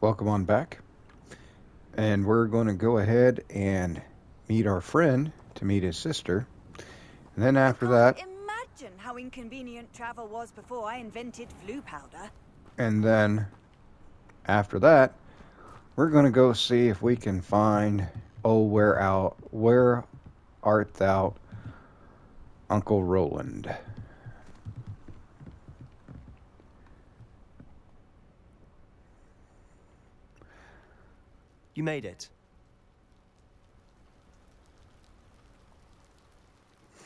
welcome on back. And we're going to go ahead and meet our friend to meet his sister. And then I after can't that, imagine how inconvenient travel was before I invented flu powder. and then after that, we're going to go see if we can find, oh, where art thou, Uncle Rowland? You made it.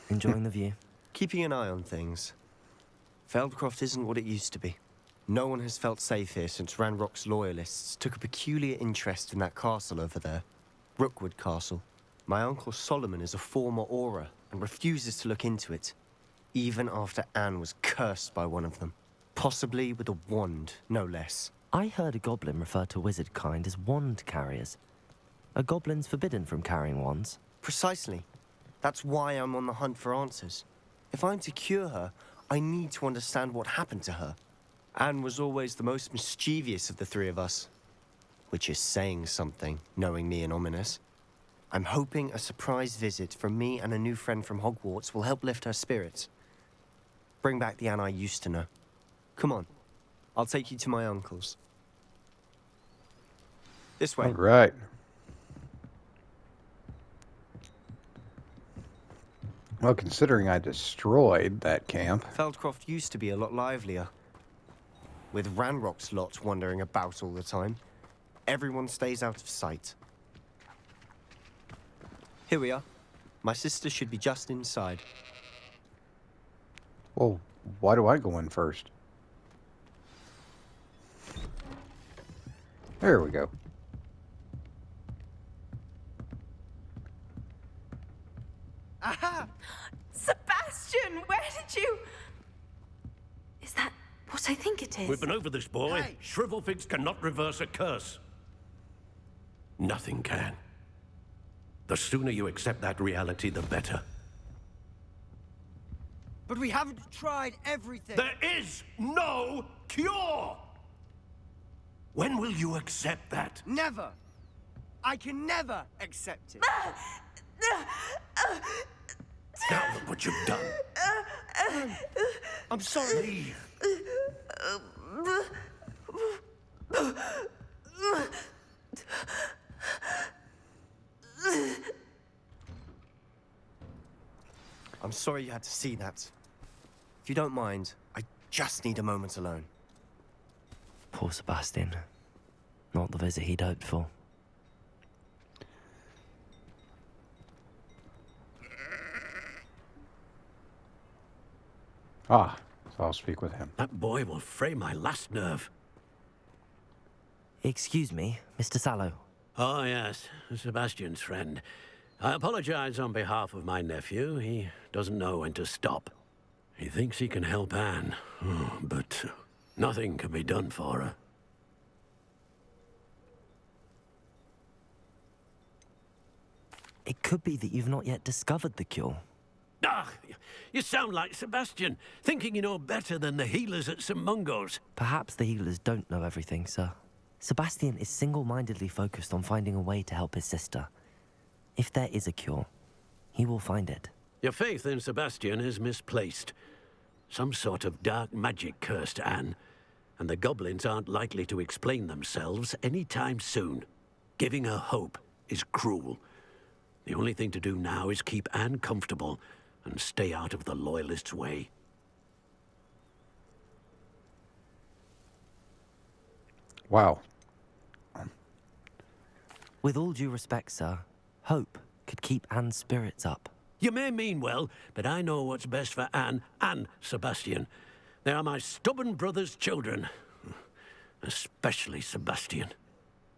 Enjoying the view? Keeping an eye on things. Feldcroft isn't what it used to be. No one has felt safe here since Ranrock's loyalists took a peculiar interest in that castle over there. Rookwood Castle. My uncle Solomon is a former Auror and refuses to look into it, even after Anne was cursed by one of them. Possibly with a wand, no less. I heard a goblin refer to wizard kind as wand carriers. Are goblins forbidden from carrying wands? Precisely. That's why I'm on the hunt for answers. If I'm to cure her, I need to understand what happened to her. Anne was always the most mischievous of the three of us. Which is saying something, knowing me and ominous. I'm hoping a surprise visit from me and a new friend from Hogwarts will help lift her spirits. Bring back the Anne I used to know. Come on. I'll take you to my uncle's. This way. All right. Well, considering I destroyed that camp, Feldcroft used to be a lot livelier. With Ranrock's lot wandering about all the time, everyone stays out of sight. Here we are. My sister should be just inside. well, why do I go in first? There we go. Aha! Sebastian, where did you... Is that what I think it is? We've been over this, boy. Hey. Shrivelfigs cannot reverse a curse. Nothing can. The sooner you accept that reality, the better. But we haven't tried everything. There is no cure! When will you accept that? Never. I can never accept it. Now look what you've done. I'm sorry. Leave. I'm sorry you had to see that. If you don't mind, I just need a moment alone. Poor Sebastian. Not the visit he'd hoped for. Ah, so I'll speak with him. That boy will fray my last nerve. Excuse me, Mr. Sallow. Oh, yes, Sebastian's friend. I apologize on behalf of my nephew. He doesn't know when to stop. He thinks he can help Anne, but nothing can be done for her. It could be that you've not yet discovered the cure. Ah, you sound like Sebastian, thinking you know better than the healers at St. Mungo's. Perhaps the healers don't know everything, sir. Sebastian is single-mindedly focused on finding a way to help his sister. If there is a cure, he will find it. Your faith in Sebastian is misplaced. Some sort of dark magic cursed Anne, and the goblins aren't likely to explain themselves anytime soon. Giving her hope is cruel. The only thing to do now is keep Anne comfortable and stay out of the Loyalists' way. Wow. With all due respect, sir, hope could keep Anne's spirits up. You may mean well, but I know what's best for Anne and Sebastian. They are my stubborn brother's children. Especially Sebastian.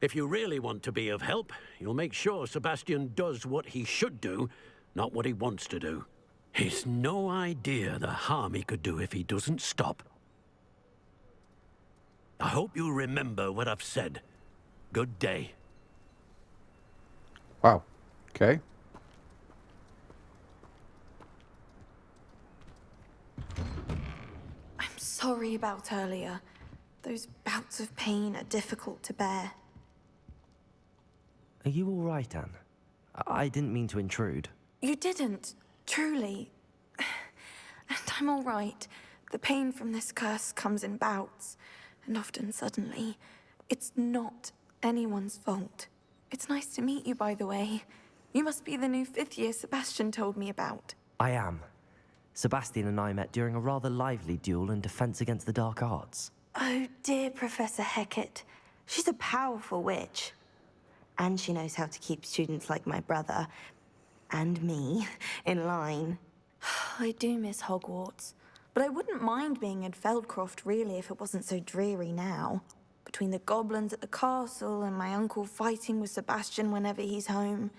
If you really want to be of help, you'll make sure Sebastian does what he should do, not what he wants to do. He's no idea the harm he could do if he doesn't stop. I hope you'll remember what I've said. Good day. Wow. Okay. I'm sorry about earlier. Those bouts of pain are difficult to bear. Are you all right, Anne? I didn't mean to intrude. You didn't, truly. And I'm all right. The pain from this curse comes in bouts, and often suddenly. It's not anyone's fault. It's nice to meet you, by the way. You must be the new 5th year Sebastian told me about. I am. Sebastian and I met during a rather lively duel in Defense Against the Dark Arts. Oh, dear Professor Hecat. She's a powerful witch. And she knows how to keep students like my brother, and me, in line. I do miss Hogwarts, but I wouldn't mind being in Feldcroft, really, if it wasn't so dreary now. Between the goblins at the castle and my uncle fighting with Sebastian whenever he's home,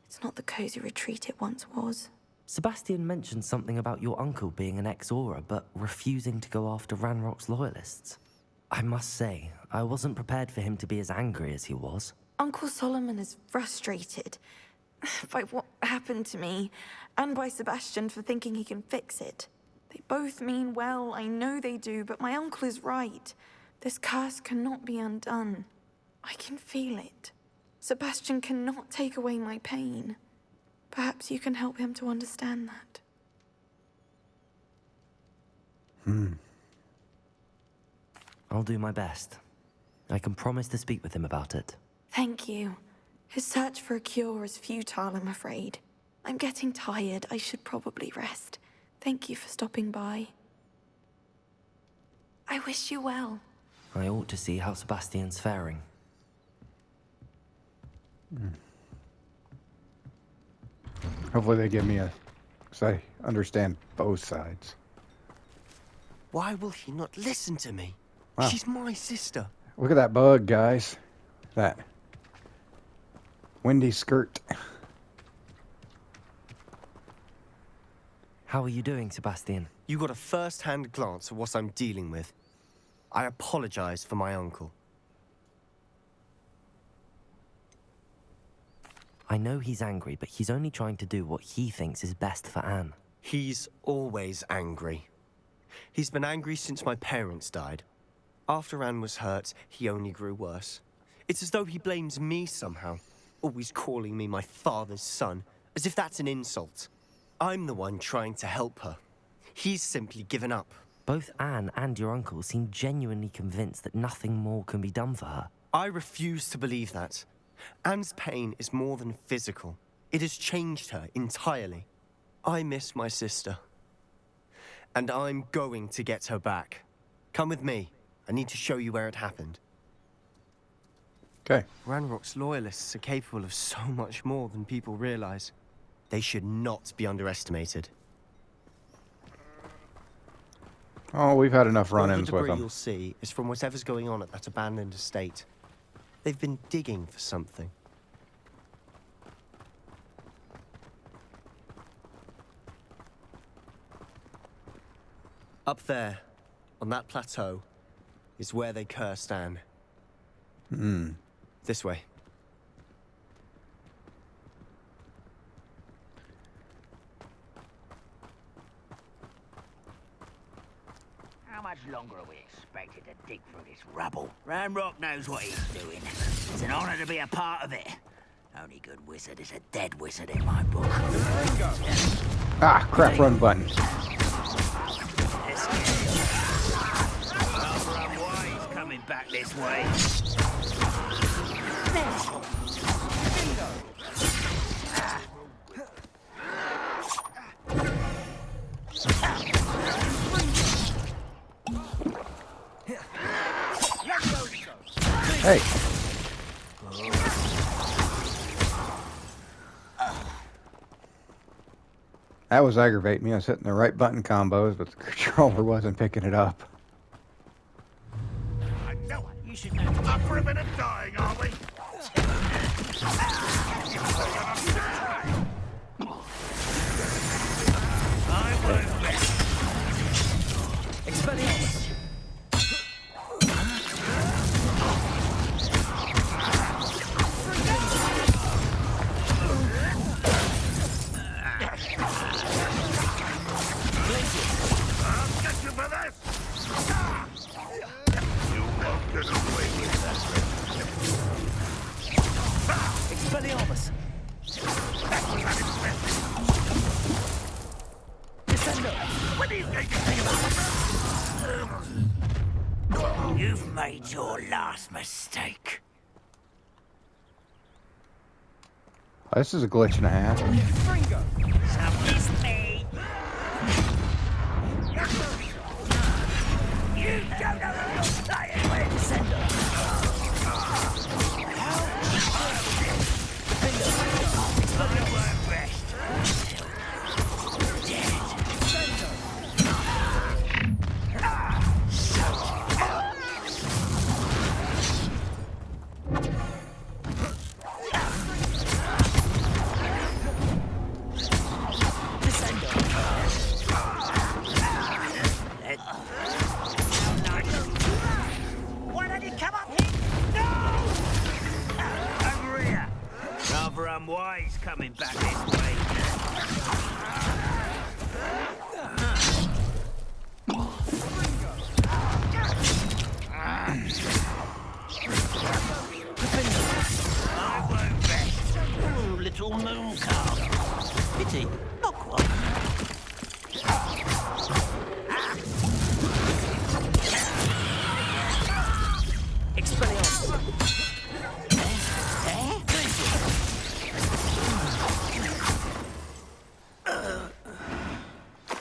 it's not the cozy retreat it once was. Sebastian mentioned something about your uncle being an ex-Auror, but refusing to go after Ranrock's loyalists. I must say, I wasn't prepared for him to be as angry as he was. Uncle Solomon is frustrated by what happened to me, and by Sebastian for thinking he can fix it. They both mean well, I know they do, but my uncle is right. This curse cannot be undone. I can feel it. Sebastian cannot take away my pain. Perhaps you can help him to understand that. I'll do my best. I can promise to speak with him about it. Thank you. His search for a cure is futile, I'm afraid. I'm getting tired. I should probably rest. Thank you for stopping by. I wish you well. I ought to see how Sebastian's faring. Hopefully they give me a... because I understand both sides. Why will he not listen to me? Wow. She's my sister. Look at that bug, guys. That windy skirt. How are you doing, Sebastian? You got a first-hand glance at what I'm dealing with. I apologize for my uncle. I know he's angry, but he's only trying to do what he thinks is best for Anne. He's always angry. He's been angry since my parents died. After Anne was hurt, he only grew worse. It's as though he blames me somehow, always calling me my father's son, as if that's an insult. I'm the one trying to help her. He's simply given up. Both Anne and your uncle seem genuinely convinced that nothing more can be done for her. I refuse to believe that. Anne's pain is more than physical. It has changed her entirely. I miss my sister. And I'm going to get her back. Come with me. I need to show you where it happened. Okay. Ranrock's loyalists are capable of so much more than people realize. They should not be underestimated. Oh, we've had enough All the run-ins with debris them. you'll see is from whatever's going on at that abandoned estate. They've been digging for something. Up there, on that plateau, is where they cursed Anne. This way. How much longer are we expected to dig through this rubble? Ranrock knows what he's doing. It's an honor to be a part of it. Only good wizard is a dead wizard in my book. Ah, crap, run button. He's coming back this way. Hey. That was aggravating me. I was hitting the right button combos, but the controller wasn't picking it up. I know it. You should know. Up for a bit of dying, are we? I won't rest. Expelliarmus! I'll get you for this! You last mistake. This is a glitch and a half. Fringo! So it's me. You don't know who you're playing with, Sender. I work best till dead. Why don't you come up here? No! Over here. Rather unwise coming back this way. I work best. Ooh, little moon calf. Pity, not quite.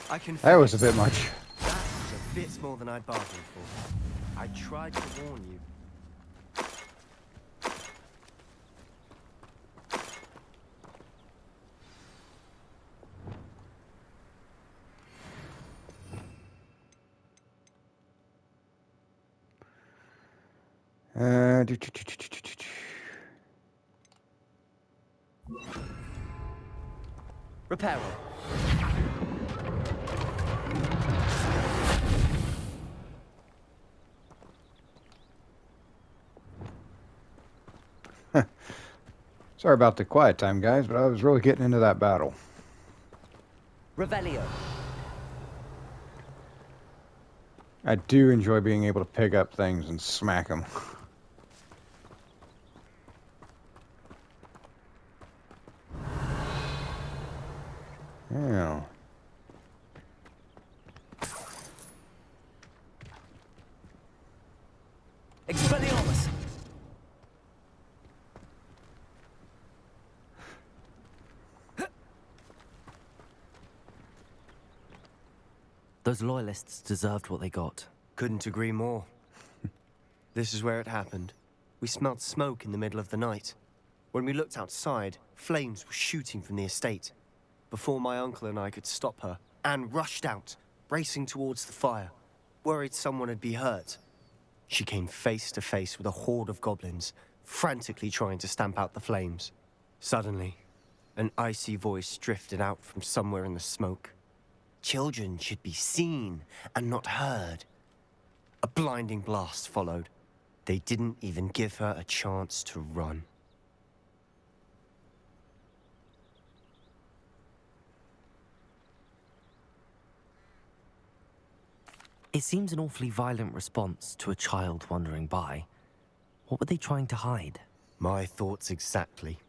I can. That was a bit much. That was a bit more than I'd bargained for. I tried to warn you. Uh, Reparo. Sorry about the quiet time, guys, but I was really getting into that battle. Revelio. I do enjoy being able to pick up things and smack them. Yeah. Expelliarmus. Those loyalists deserved what they got. Couldn't agree more. This is where it happened. We smelled smoke in the middle of the night. When we looked outside, flames were shooting from the estate. Before my uncle and I could stop her, Anne rushed out, racing towards the fire, worried someone had been hurt. She came face to face with a horde of goblins, frantically trying to stamp out the flames. Suddenly, an icy voice drifted out from somewhere in the smoke. Children should be seen and not heard. A blinding blast followed. They didn't even give her a chance to run. It seems an awfully violent response to a child wandering by. What were they trying to hide? My thoughts exactly.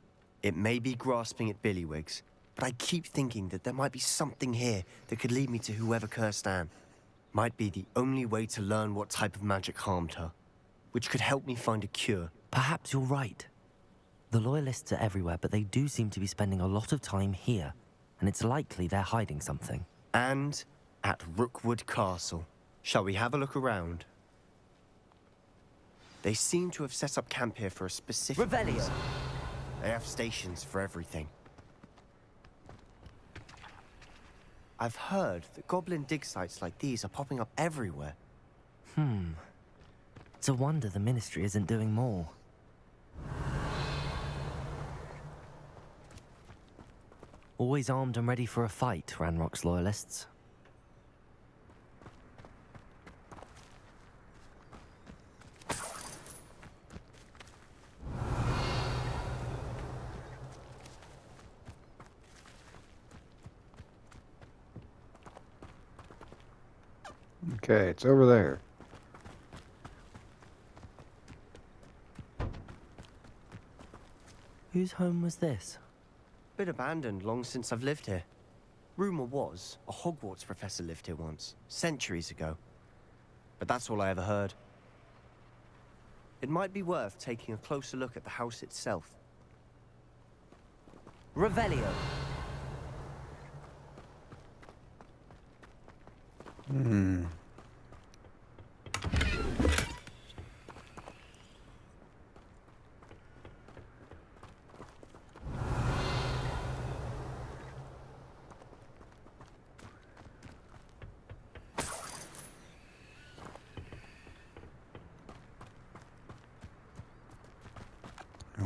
It may be grasping at Billywigs, but I keep thinking that there might be something here that could lead me to whoever cursed Anne. Might be the only way to learn what type of magic harmed her, which could help me find a cure. Perhaps you're right. The loyalists are everywhere, but they do seem to be spending a lot of time here, and it's likely they're hiding something. And at Rookwood Castle. Shall we have a look around? They seem to have set up camp here for a specific Revelio. reason. They have stations for everything. I've heard that goblin dig sites like these are popping up everywhere. It's a wonder the Ministry isn't doing more. Always armed and ready for a fight, Ranrock's loyalists. Okay, it's over there. Whose home was this? Been abandoned long since I've lived here. Rumor was a Hogwarts professor lived here once, centuries ago. But that's all I ever heard. It might be worth taking a closer look at the house itself. Revelio. Hmm.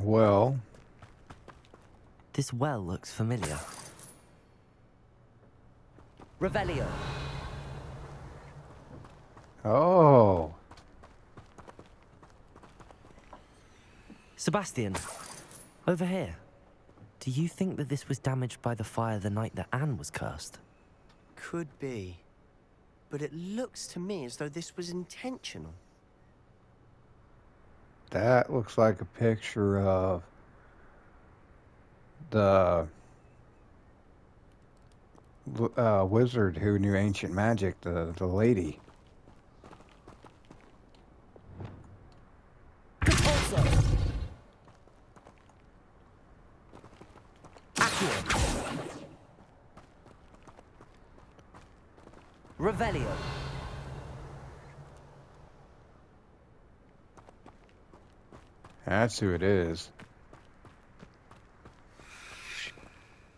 Well, This well looks familiar. Revelio. oh, Sebastian, over here. Do you think that this was damaged by the fire the night that Anne was cursed? Could be. But it looks to me as though this was intentional. that looks like a picture of the wizard who knew ancient magic, the lady. Revelio. That's who it is.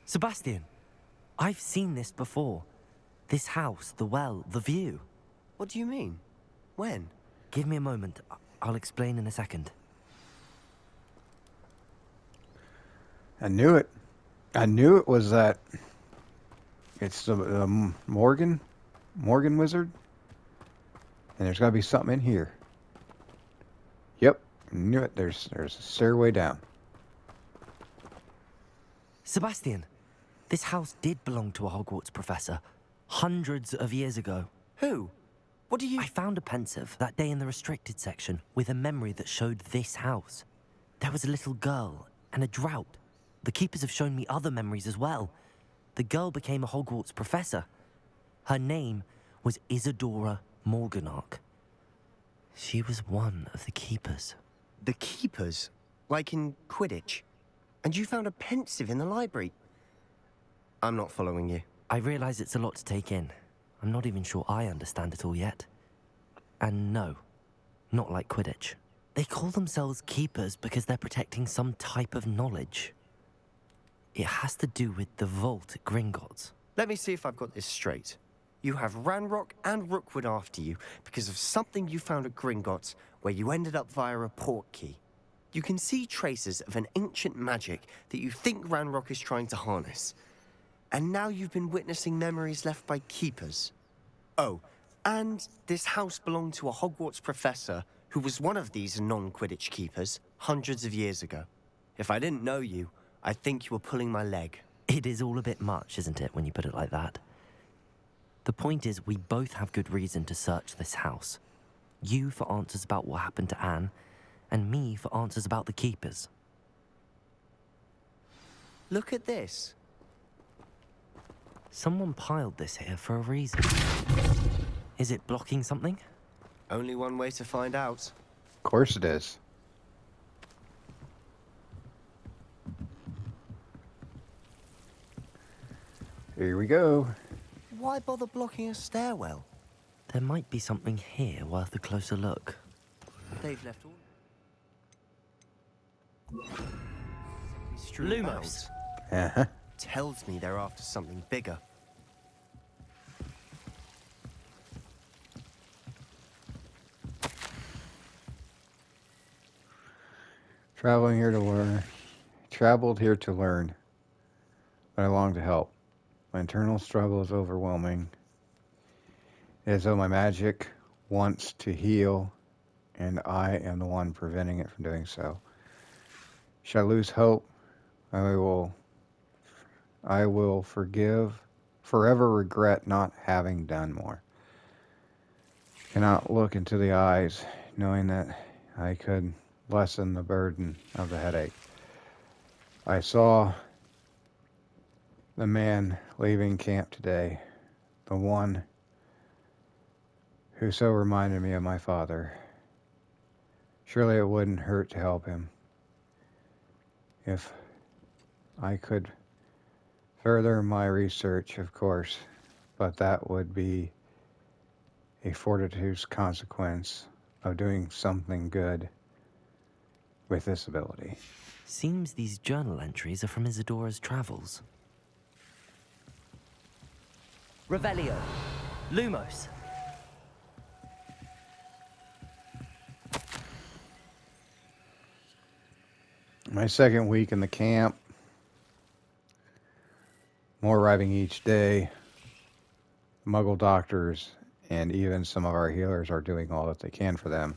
Sebastian, I've seen this before. This house, the well, the view. What do you mean? When? Give me a moment. I'll explain in a second. I knew it. I knew it was that. It's the Morgan wizard. And there's got to be something in here. Yep, knew it. There's a stairway down. Sebastian, this house did belong to a Hogwarts professor hundreds of years ago. Who? What do you... I found a pensive that day in the restricted section with a memory that showed this house. There was a little girl and a drought. The keepers have shown me other memories as well. The girl became a Hogwarts professor. Her name was Isadora Morganach. She was one of the keepers. The keepers? Like in Quidditch? And you found a pensive in the library? I'm not following you. I realize it's a lot to take in. I'm not even sure I understand it all yet. And no, not like Quidditch. They call themselves keepers because they're protecting some type of knowledge. It has to do with the vault at Gringotts. Let me see if I've got this straight. You have Ranrock and Rookwood after you because of something you found at Gringotts where you ended up via a port key. You can see traces of an ancient magic that you think Ranrock is trying to harness. And now you've been witnessing memories left by keepers. Oh, and this house belonged to a Hogwarts professor who was one of these non-Quidditch keepers hundreds of years ago. If I didn't know you, I'd think you were pulling my leg. It is all a bit much, isn't it, when you put it like that? The point is, we both have good reason to search this house. You for answers about what happened to Anne, and me for answers about the keepers. Look at this. Someone piled this here for a reason. Is it blocking something? Only one way to find out. Of course it is. Here we go. Why bother blocking a stairwell? There might be something here worth a closer look. They've left all... Strewn Lumos. about. Uh-huh. Tells me they're after something bigger. Traveling here to learn. Traveled here to learn. But I long to help. My internal struggle is overwhelming. It is as though my magic wants to heal, and I am the one preventing it from doing so. Should I lose hope? I will forever regret not having done more. Cannot look into the eyes, knowing that I could lessen the burden of the headache. I saw the man leaving camp today, the one who so reminded me of my father. Surely it wouldn't hurt to help him. If I could further my research, of course, but that would be a fortuitous consequence of doing something good with this ability. Seems these journal entries are from Isadora's travels. Revelio. Lumos. My second week in the camp. More arriving each day. Muggle doctors and even some of our healers are doing all that they can for them.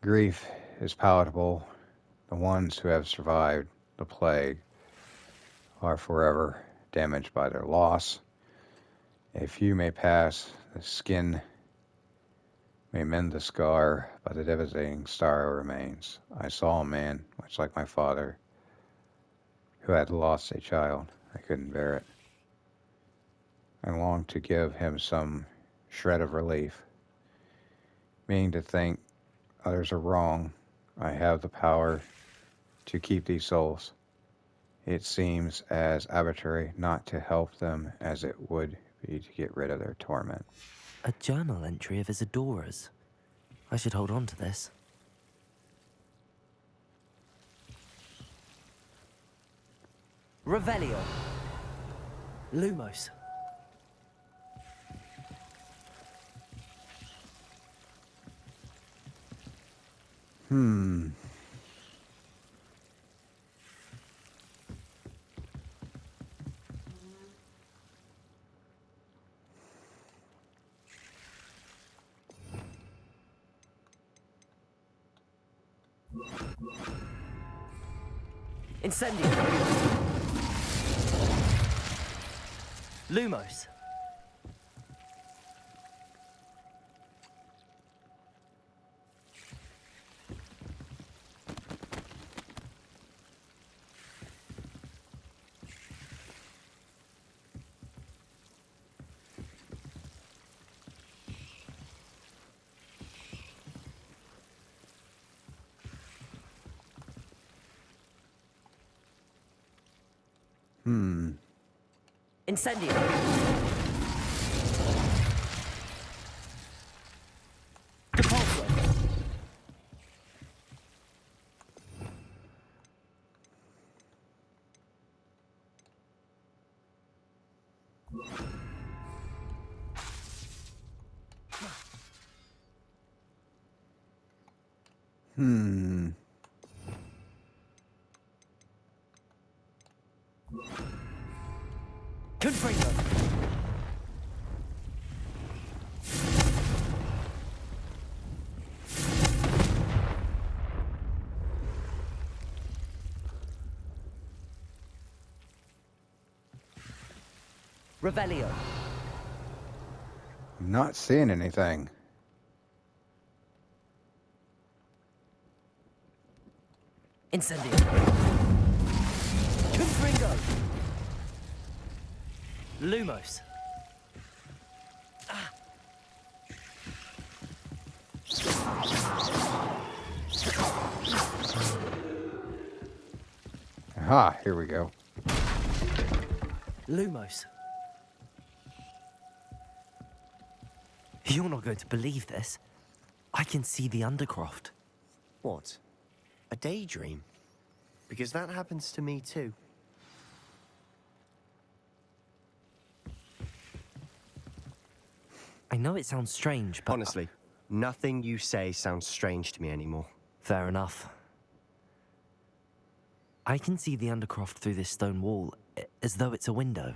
Grief is palatable. The ones who have survived the plague are forever damaged by their loss. A few may pass, the skin may mend the scar, but the devastating sorrow remains. I saw a man, much like my father, who had lost a child. I couldn't bear it. I longed to give him some shred of relief, meaning to think others are wrong. I have the power to keep these souls. It seems as arbitrary not to help them as it would be to get rid of their torment. A journal entry of Isadora's. I should hold on to this. Revelio. Lumos. Incendio. Lumos. Incendio. Depulso. Confringo. Revelio. I'm not seeing anything. Incendio. Confringo. Lumos. Aha, here we go. Lumos. You're not going to believe this. I can see the Undercroft. What? A daydream? Because that happens to me too. I know it sounds strange, but... Honestly, nothing you say sounds strange to me anymore. Fair enough. I can see the Undercroft through this stone wall, as though it's a window.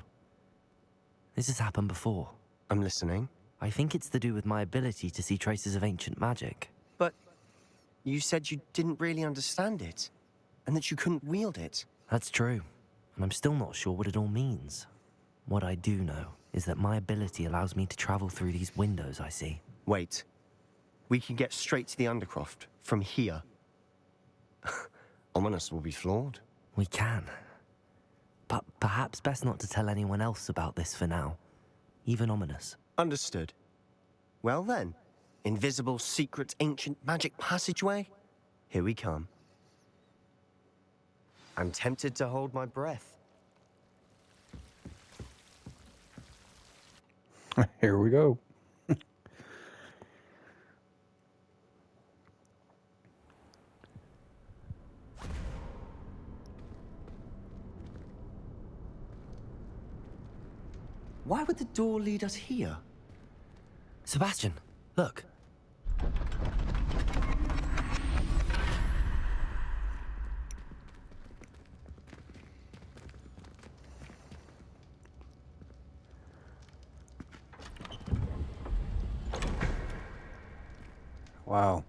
This has happened before. I'm listening. I think it's to do with my ability to see traces of ancient magic. But you said you didn't really understand it, and that you couldn't wield it. That's true, and I'm still not sure what it all means. What I do know is that my ability allows me to travel through these windows I see. Wait. We can get straight to the Undercroft from here. Ominous will be flawed. We can. But perhaps best not to tell anyone else about this for now. Even Ominous. Understood. Well then, Invisible, secret, ancient magic passageway? Here we come. I'm tempted to hold my breath. Here we go. Why would the door lead us here? Sebastian, look. Wow.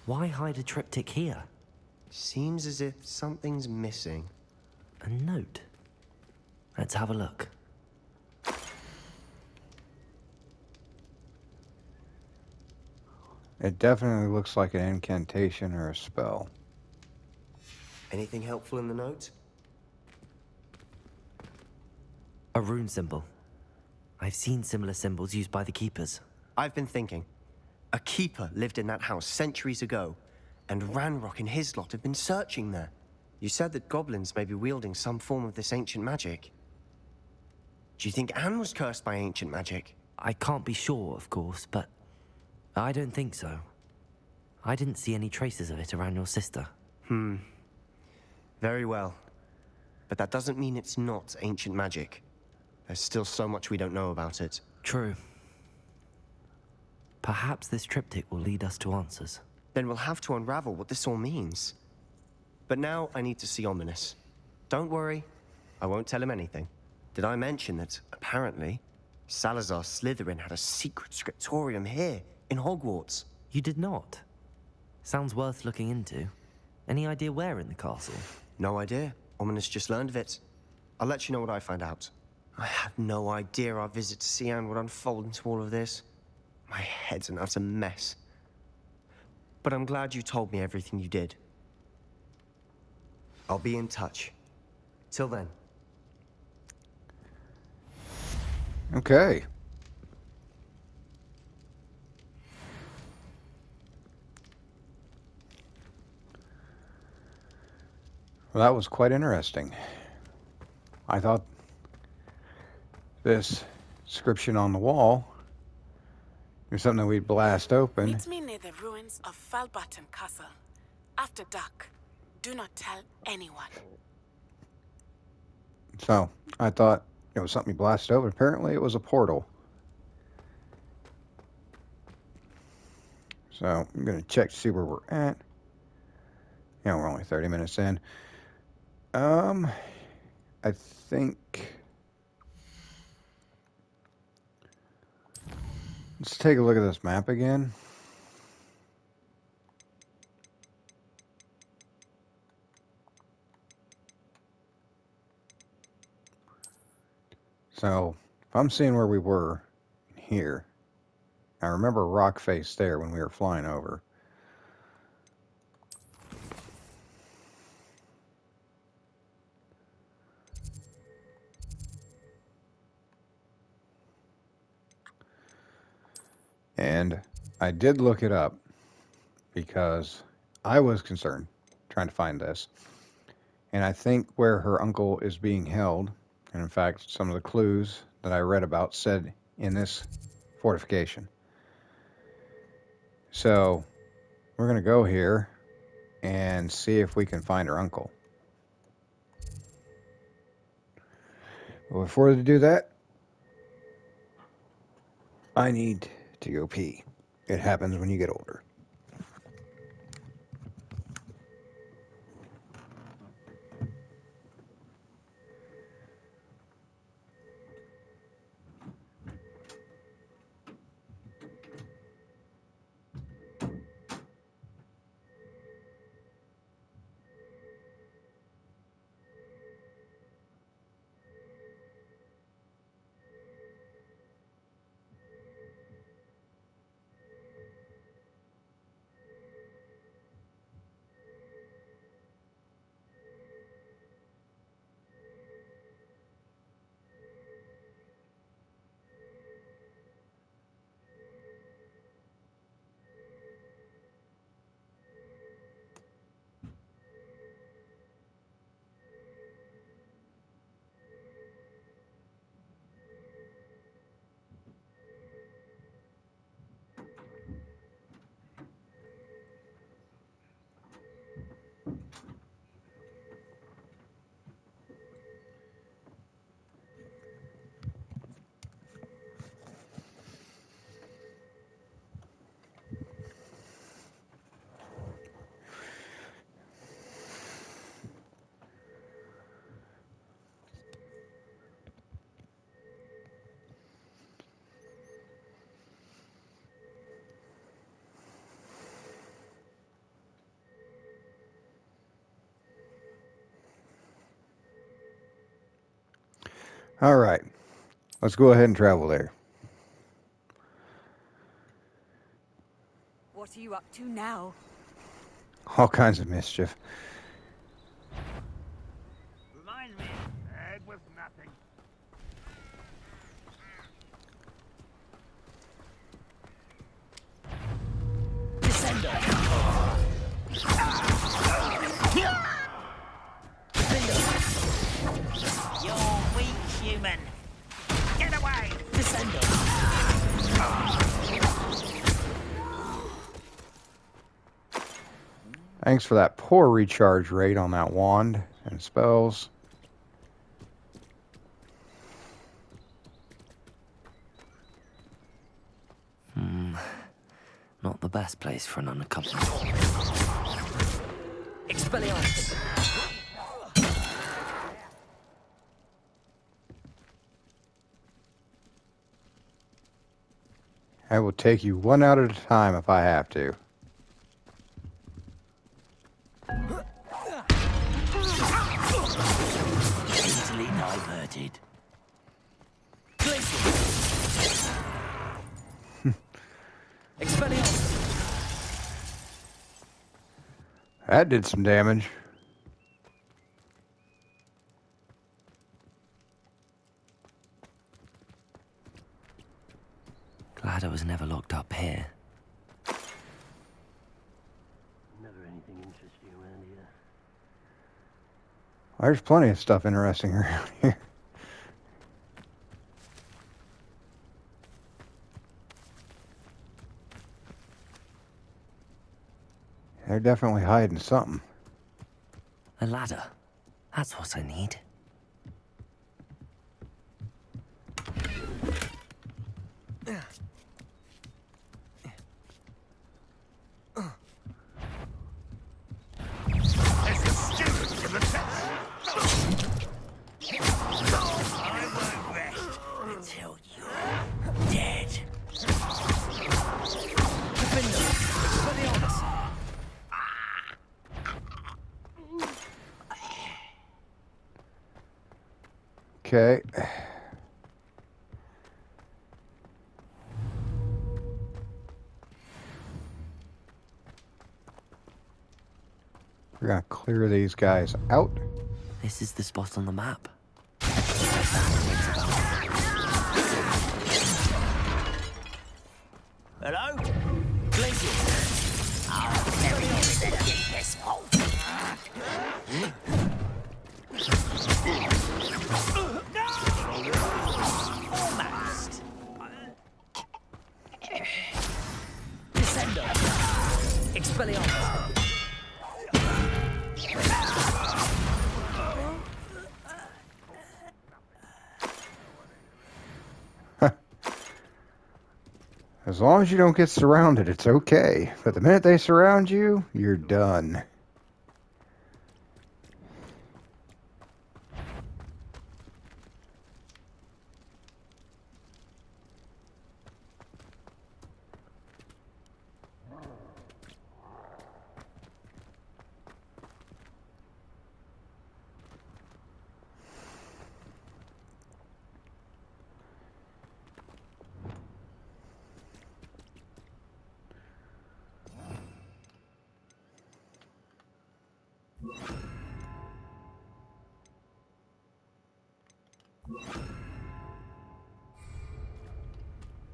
Why hide a triptych here? Seems as if something's missing. A note. Let's have a look. It definitely looks like an incantation or a spell. Anything helpful in the note? A rune symbol. I've seen similar symbols used by the keepers. I've been thinking. A keeper lived in that house centuries ago, and Ranrock and his lot have been searching there. You said that goblins may be wielding some form of this ancient magic. Do you think Anne was cursed by ancient magic? I can't be sure, of course, but I don't think so. I didn't see any traces of it around your sister. Very well. But that doesn't mean it's not ancient magic. There's still so much we don't know about it. True. Perhaps this triptych will lead us to answers. Then we'll have to unravel what this all means. But now I need to see Ominous. Don't worry, I won't tell him anything. Did I mention that, apparently, Salazar Slytherin had a secret scriptorium here, in Hogwarts? You did not. Sounds worth looking into. Any idea where in the castle? No idea. Ominous just learned of it. I'll let you know what I find out. I had no idea our visit to Cian would unfold into all of this. My head's an utter mess. But I'm glad you told me everything you did. I'll be in touch. Till then. Okay. Well, that was quite interesting. I thought this inscription on the wall was something that we'd blast open. Meet me near the ruins of Falbaton Castle. After dark. Do not tell anyone. So I thought it was something you blasted open. Apparently it was a portal. So I'm going to check to see where we're at. Yeah, we're only 30 minutes in. I think... Let's take a look at this map again. So, if I'm seeing where we were here, I remember a rock face there when we were flying over. And I did look it up because I was concerned trying to find this. And I think where her uncle is being held, and in fact, some of the clues that I read about said in this fortification. So we're going to go here and see if we can find her uncle. But before we do that, I need to go pee. It happens when you get older. All right. Let's go ahead and travel there. What are you up to now? All kinds of mischief. Reminds me, it was nothing. You're weak, human. Get away! Thanks for that poor recharge rate on that wand and spells. Not the best place for an unaccompanied. Expelliarmus! I will take you one out at a time if I have to. Easily diverted. Expelliarmus! That did some damage. Glad I was never locked up here. Never anything interesting around here. There's plenty of stuff interesting around here. They're definitely hiding something. A ladder. That's what I need. There's a student in the test. I won't rest until you're dead. Okay. We're gonna clear these guys out. This is the spot on the map. Hello? Blinkers. I'll bury you in the deepest hole. Almost. Descendo! Expelliarmus! As long as you don't get surrounded, it's okay. But the minute they surround you, you're done.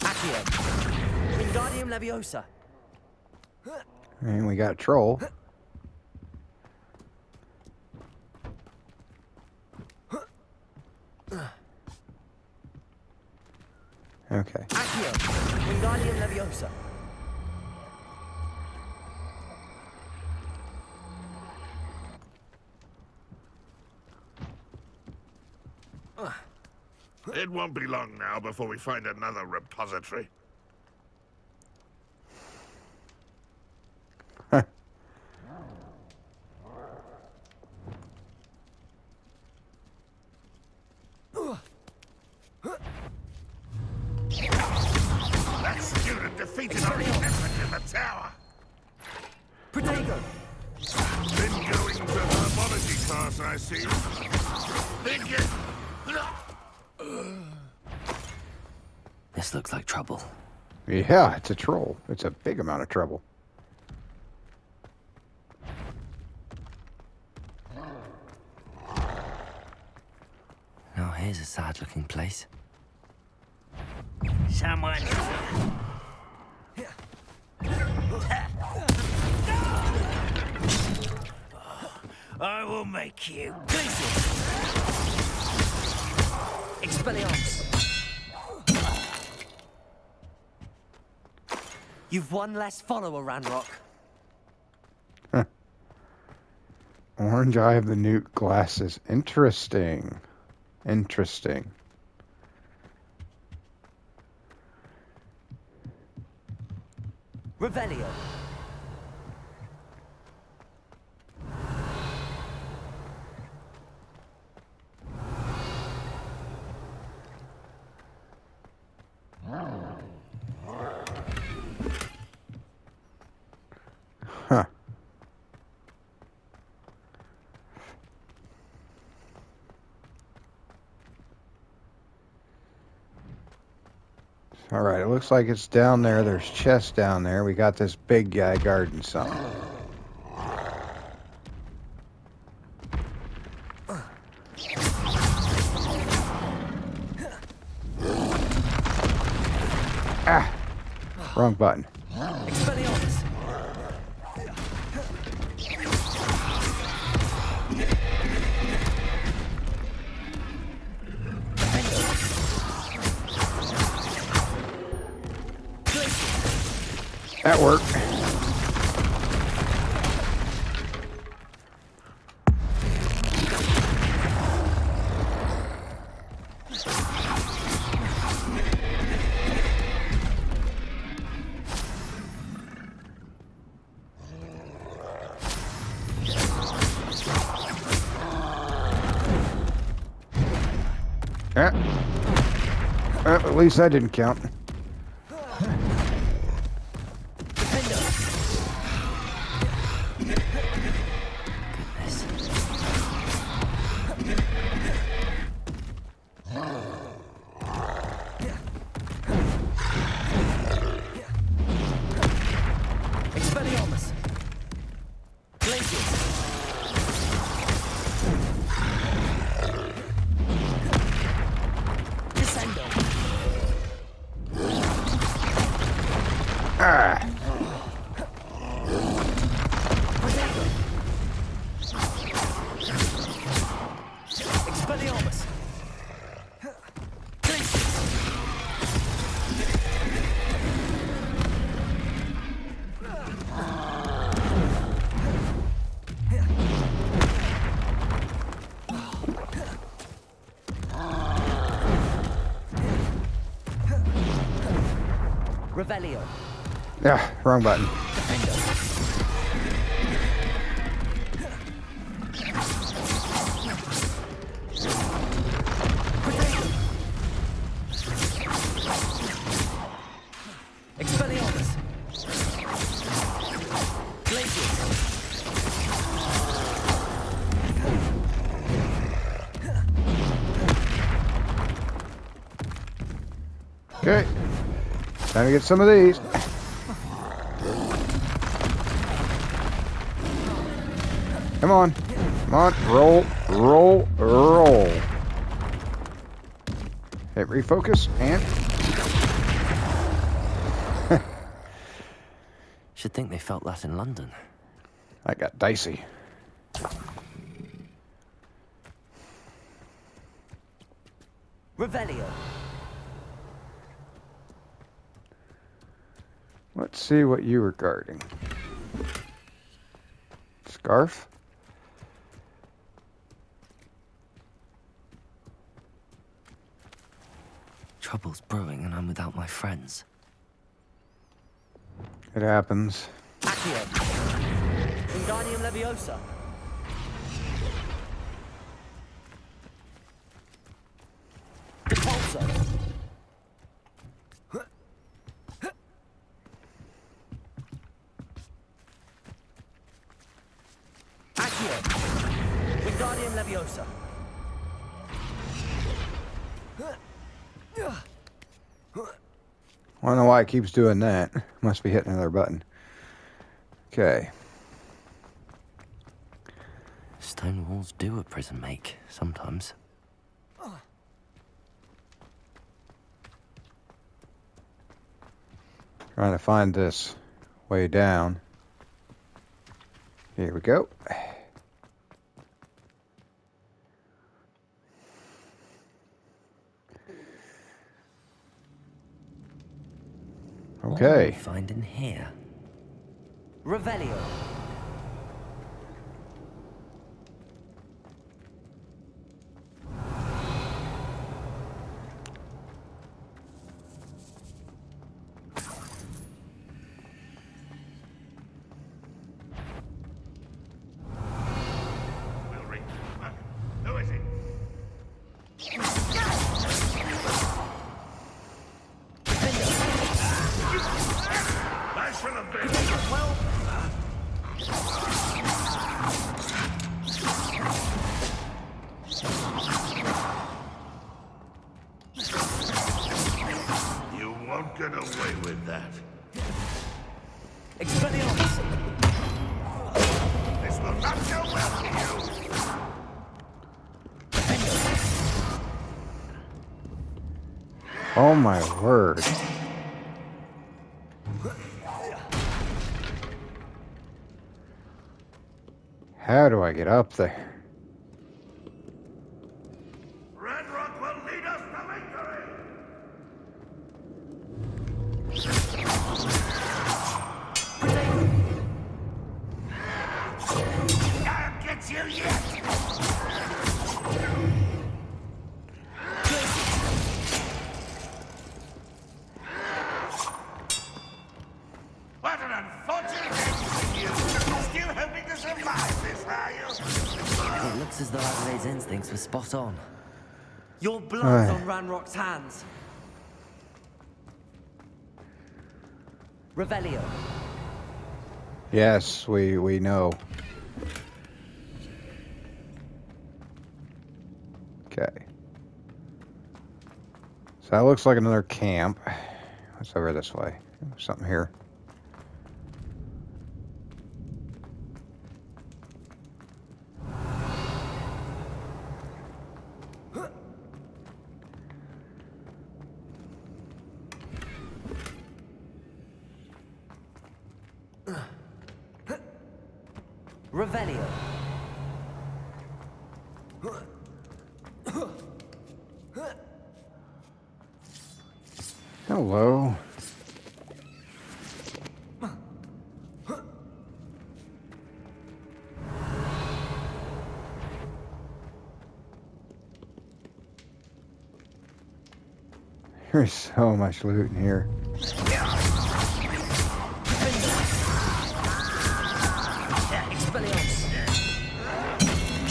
Accio! Wingardium Leviosa! And we got a troll. Okay. Accio! Wingardium Leviosa! It won't be long now before we find another repository. That student defeated our investment in the tower. Protego! Been going to herbology class, I see. Think it... This looks like trouble. Yeah, it's a troll. It's a big amount of trouble. Now here's a sad-looking place. Someone. I will make you. Expelliarmus! You've one less follower, Ranrock. Orange Eye of the Newt glasses. Interesting. Interesting. Revelio. Huh. All right, it looks like it's down there. There's chests down there. We got this big guy guarding something. Ah! Wrong button. Expelliarmus! That worked. At least that didn't count. Expelliarmus! Glacius! Descendo! Ah! Expelliarmus! Revelio. Yeah, wrong button. Expelliarmus. Glacius. Okay. Time to get some of these. Come on. Come on. Roll, roll, roll. Hit refocus and... Should think they felt that in London. I got dicey. Revelio. Let's see what you were guarding. Scarf? Trouble's brewing and I'm without my friends. It happens. Accio. Wingardium Leviosa. Repulso. Accio. Wingardium Leviosa. I don't know why it keeps doing that. Must be hitting another button. Okay. Stone walls do a prison make, sometimes. Trying to find this way down. Here we go. What will we Okay. find in here? Revelio. We'll ring. Who is it? Nice for the bit. You won't get away with that. Expelliarmus! This will not go well for you. Oh my word. How do I get up there? Red Rock will lead us to victory. I'll get you yet. What an unfortunate end for you. Still hoping to survive this, are you? It looks as though Adelaide's instincts were spot on. Your blood's on Ranrock's hands. Revelio. Yes, we know. Okay. So that looks like another camp. What's over this way? Something here. Revelio. Hello. There's so much loot in here. Expelliarmus.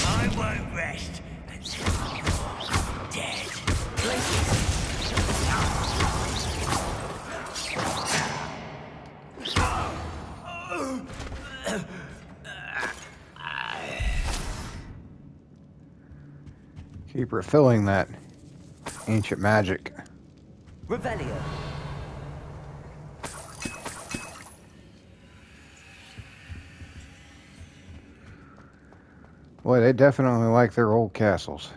I won't rest until you're dead. Keep refilling that ancient magic. Revelio. Boy, they definitely like their old castles.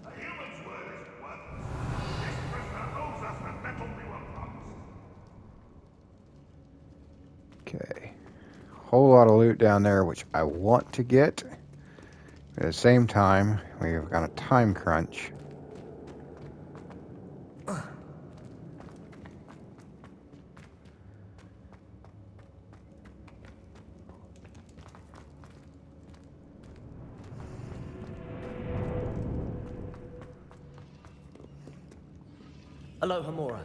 A human's word isn't worthless. This prisoner owes us the metal we were promised. Okay. Whole lot of loot down there, which I want to get. At the same time, we've got a time crunch. Aloha Mora.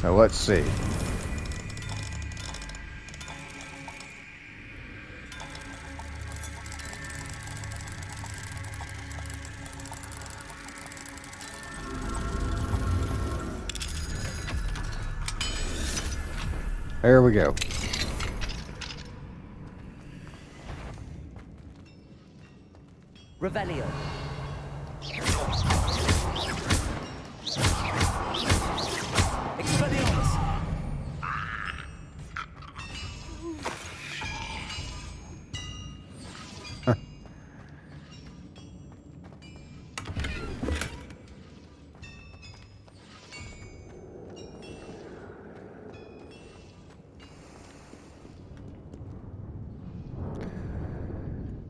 So let's see. There we go. Revelio. Expelliarmus.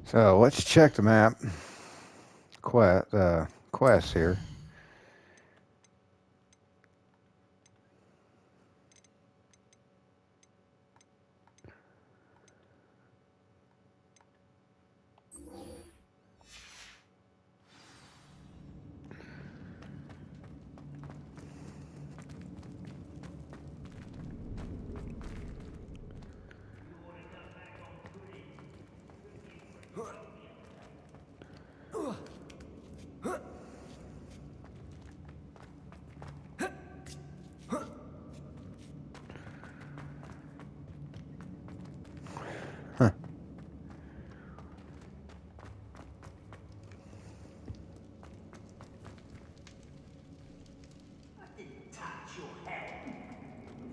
So let's check the map. Quest here.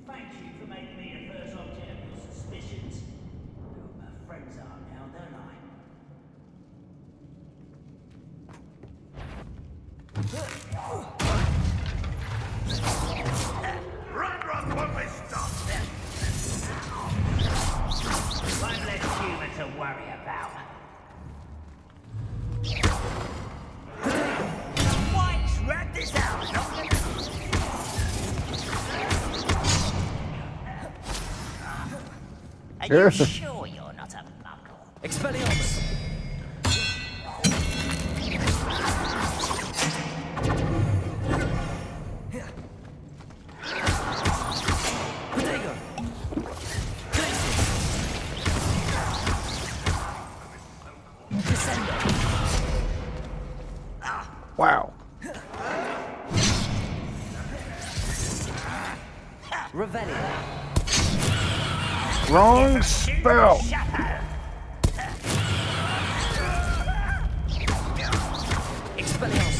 Thank you for making me the first object of your suspicions. Know what my friends are now, don't I? Run, won't we stop? One less human to worry about. Whites, rat this out! Are you sure you're not a muggle? Expelliarmus. Protego. Wow. Revelio. Wrong spell. Expelliarmus.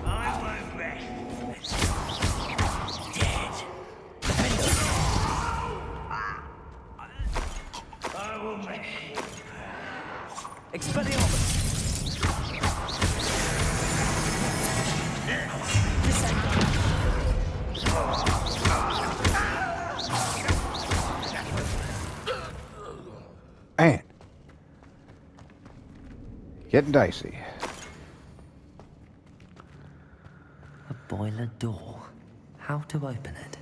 I won't rest. Dead. I will make you. Expelliarmus. Man. Getting dicey. A boiler door. How to open it?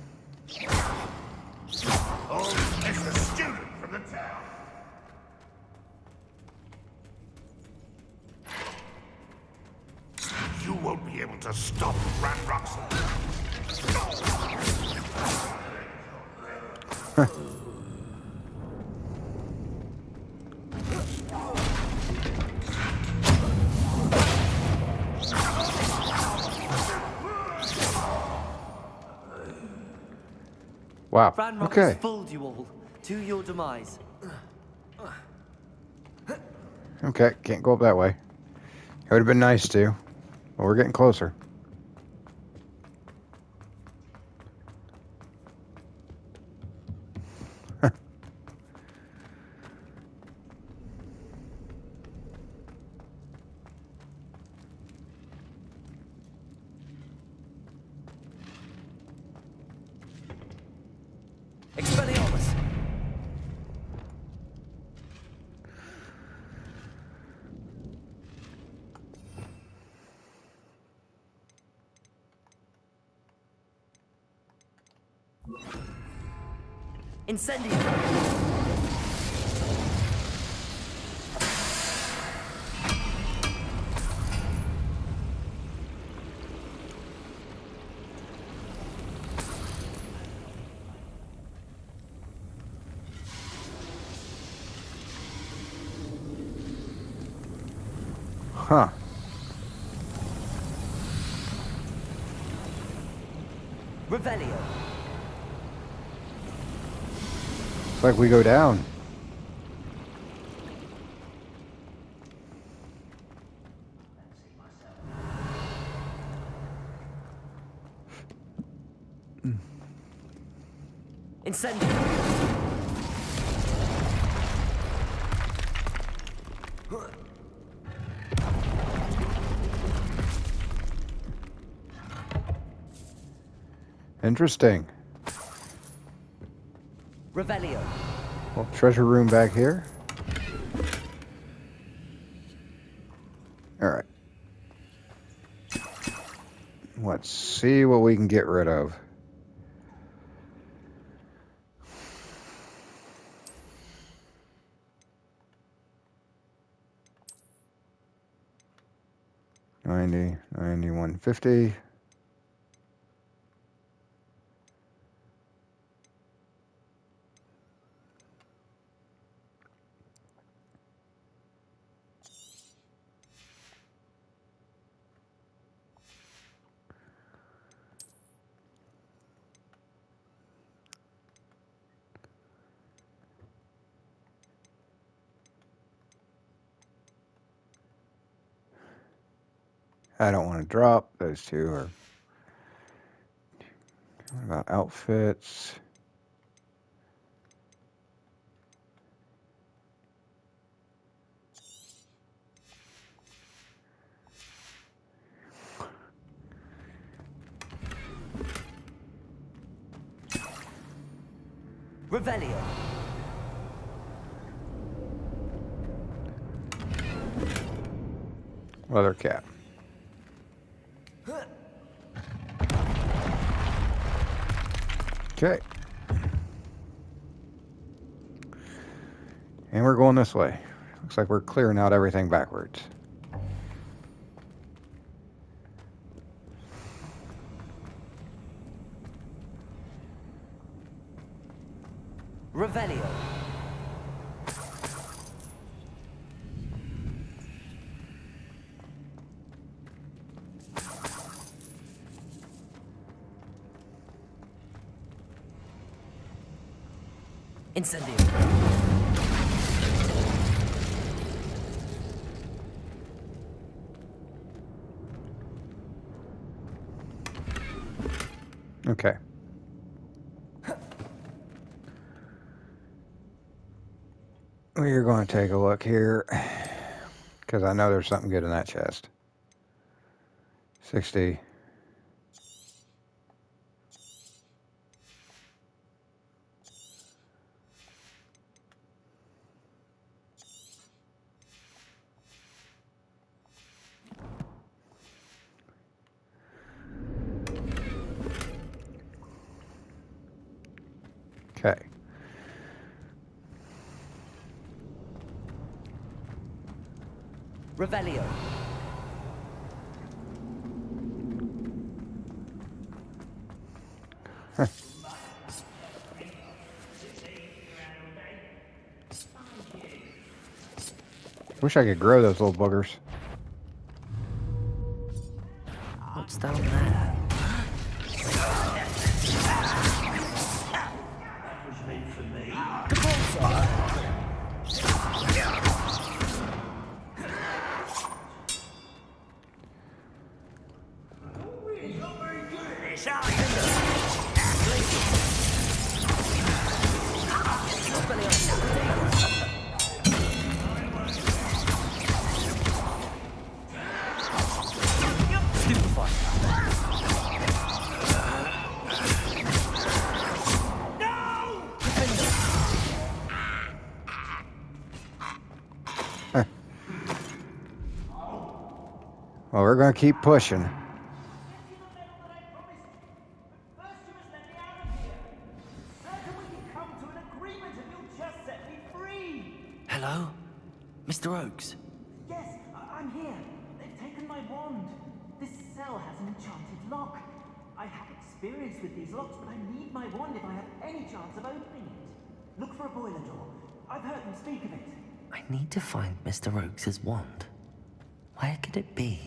Oh, it's the student from the town. You won't be able to stop Ranrock's. Wow. Ranrock Okay. has fooled you all. To your demise. Okay. Can't go up that way. It would have been nice to. But we're getting closer. Expelliarmus. Incendio. Huh. Revelio. Looks like we go down. Incendio. Interesting. Revelio. Well, treasure room back here. All right. Let's see what we can get rid of. 90, 150. I don't want to drop. Those two are... What about outfits? Revelio. Leather cap. Okay. And we're going this way. Looks like we're clearing out everything backwards. Revelio. Incendio. Okay. We're going to take a look here, because I know there's something good in that chest. 60. Okay. Revelio. Wish I could grow those little boogers. What's down there? Well, we're going to keep pushing. Hello? Mr. Oakes? Yes, I'm here. They've taken my wand. This cell has an enchanted lock. I have experience with these locks, but I need my wand if I have any chance of opening it. Look for a boiler door. I've heard them speak of it. I need to find Mr. Oakes' wand. Where could it be?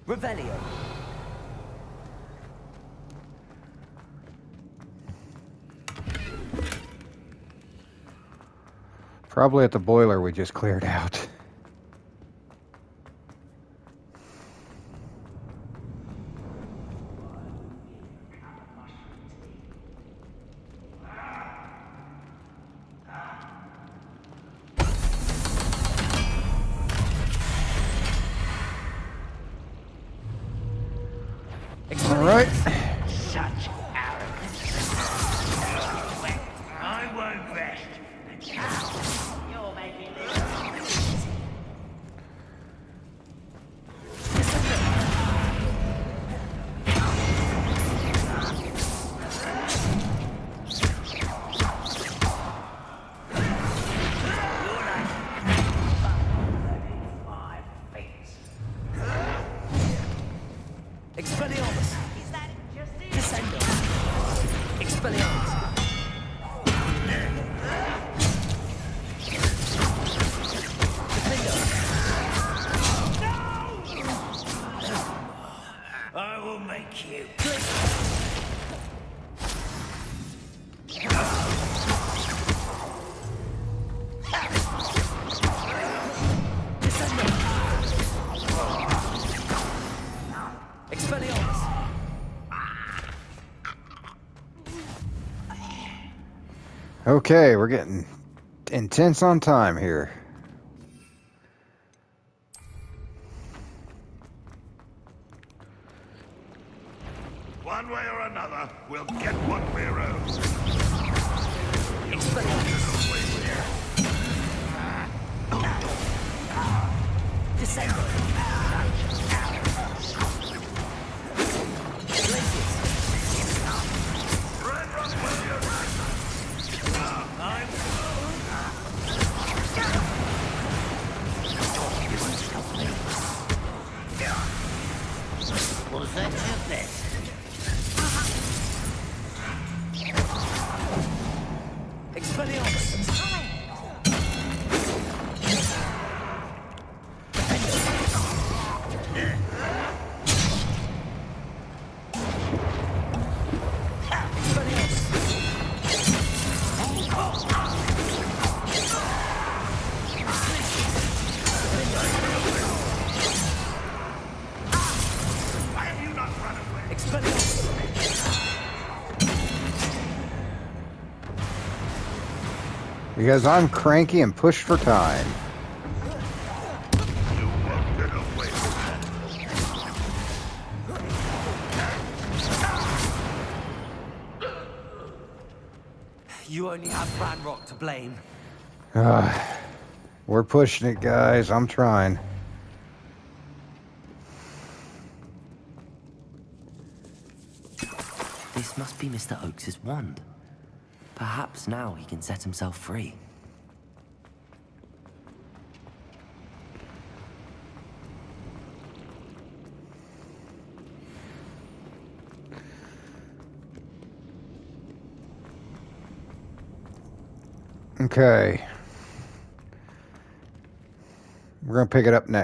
Revelio! Probably at the boiler we just cleared out. All right. Such arrogance. I won't rest until you're making this. Expelliarmus! Is that just Descendo! Expelliarmus! I will make you. Expelliarmus! Okay, we're getting intense on time here. One way or another, we'll get what we're owed. Was that your best? Expelliarmus! Why have you not run away? Expelliarmus! Because I'm cranky and push for time. You won't get away with that. You only have Ranrock to blame. We're pushing it, guys. I'm trying. This must be Mr. Oakes's wand. Perhaps now he can set himself free. Okay. We're going to pick it up next.